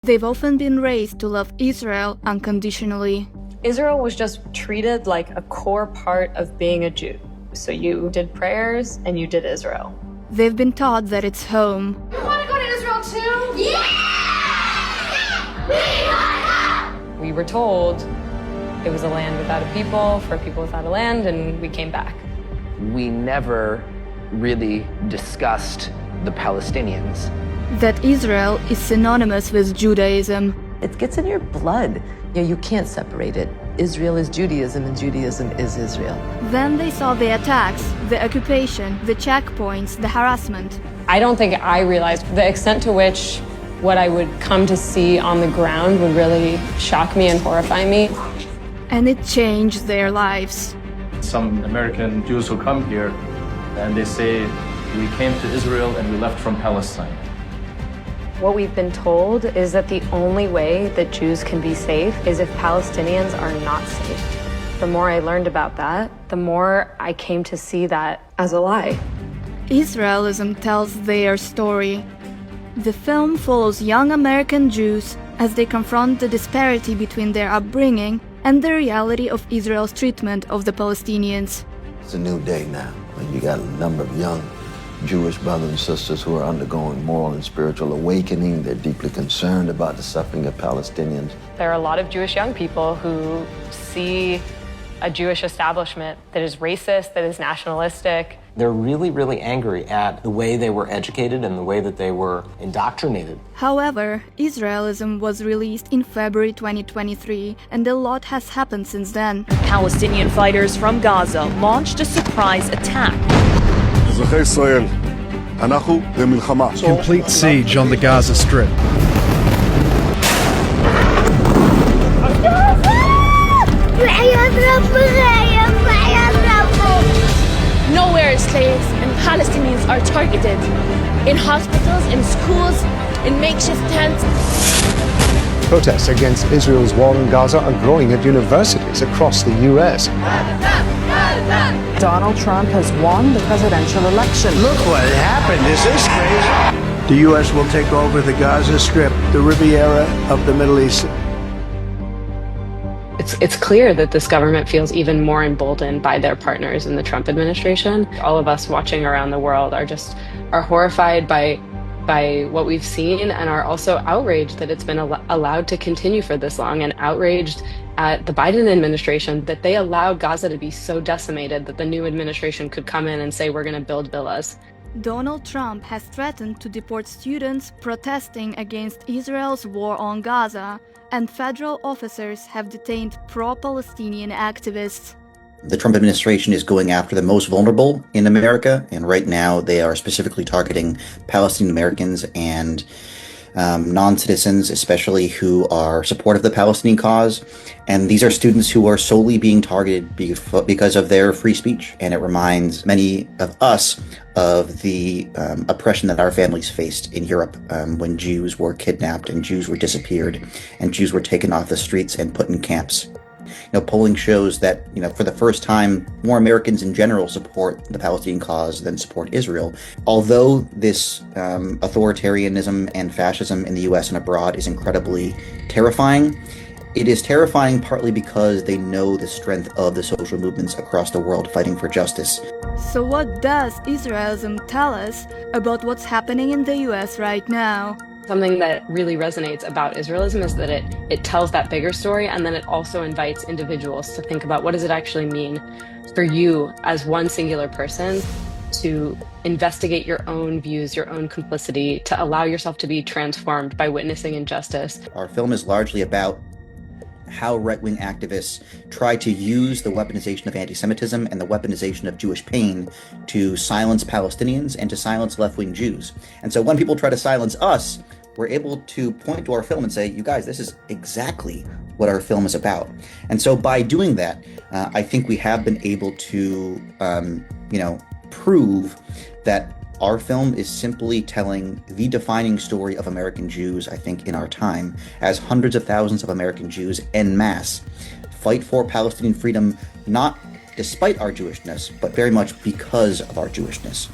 They've often been raised to love Israel unconditionally. Israel was just treated like a core part of being a Jew. So you did prayers and you did Israel. They've been taught that it's home. You want to go to Israel too? Yeah! We were told it was a land without a people, for a people without a land, and we came back. We never really discussed the Palestinians. That Israel is synonymous with Judaism. It gets in your blood. You can't separate it. Israel is Judaism and Judaism is Israel. Then they saw the attacks, the occupation, the checkpoints, the harassment. I don't think I realized the extent to which what I would come to see on the ground would really shock me and horrify me. And it changed their lives. Some American Jews who come here and they say, we came to Israel and we left from Palestine. What we've been told is that the only way that Jews can be safe is if Palestinians are not safe. The more I learned about that, the more I came to see that as a lie. Israelism tells their story. The film follows young American Jews as they confront the disparity between their upbringing and the reality of Israel's treatment of the Palestinians. It's a new day now, and you got a number of young Jewish brothers and sisters who are undergoing moral and spiritual awakening. They're deeply concerned about the suffering of Palestinians. There are a lot of Jewish young people who see a Jewish establishment that is racist, that is nationalistic. They're really, really angry at the way they were educated and the way that they were indoctrinated. However, Israelism was released in February 2023, and a lot has happened since then. Palestinian fighters from Gaza launched a surprise attack. Complete siege on the Gaza Strip. Nowhere is safe, and Palestinians are targeted. In hospitals, in schools, in makeshift tents. Protests against Israel's war in Gaza are growing at universities across the U.S. Donald Trump has won the presidential election. Look what happened. Is this crazy? The U.S. will take over the Gaza Strip, the Riviera of the Middle East. It's clear that this government feels even more emboldened by their partners in the Trump administration. All of us watching around the world are horrified by what we've seen, and are also outraged that it's been allowed to continue for this long, and outraged at the Biden administration that they allowed Gaza to be so decimated that the new administration could come in and say, we're going to build villas. Donald Trump has threatened to deport students protesting against Israel's war on Gaza, and federal officers have detained pro-Palestinian activists. The Trump administration is going after the most vulnerable in America, and right now they are specifically targeting Palestinian Americans and non-citizens, especially who are supportive of the Palestinian cause. And these are students who are solely being targeted because of their free speech. And it reminds many of us of the oppression that our families faced in Europe when Jews were kidnapped and Jews were disappeared and Jews were taken off the streets and put in camps. Polling shows that, for the first time, more Americans in general support the Palestinian cause than support Israel. Although this authoritarianism and fascism in the U.S. and abroad is incredibly terrifying, it is terrifying partly because they know the strength of the social movements across the world fighting for justice. So what does Israelism tell us about what's happening in the U.S. right now? Something that really resonates about Israelism is that it tells that bigger story, and then it also invites individuals to think about what does it actually mean for you as one singular person to investigate your own views, your own complicity, to allow yourself to be transformed by witnessing injustice. Our film is largely about how right-wing activists try to use the weaponization of anti-Semitism and the weaponization of Jewish pain to silence Palestinians and to silence left-wing Jews. And so when people try to silence us, we're able to point to our film and say, you guys, this is exactly what our film is about. And so by doing that, I think we have been able to, prove that our film is simply telling the defining story of American Jews, I think, in our time, as hundreds of thousands of American Jews en masse fight for Palestinian freedom, not despite our Jewishness, but very much because of our Jewishness.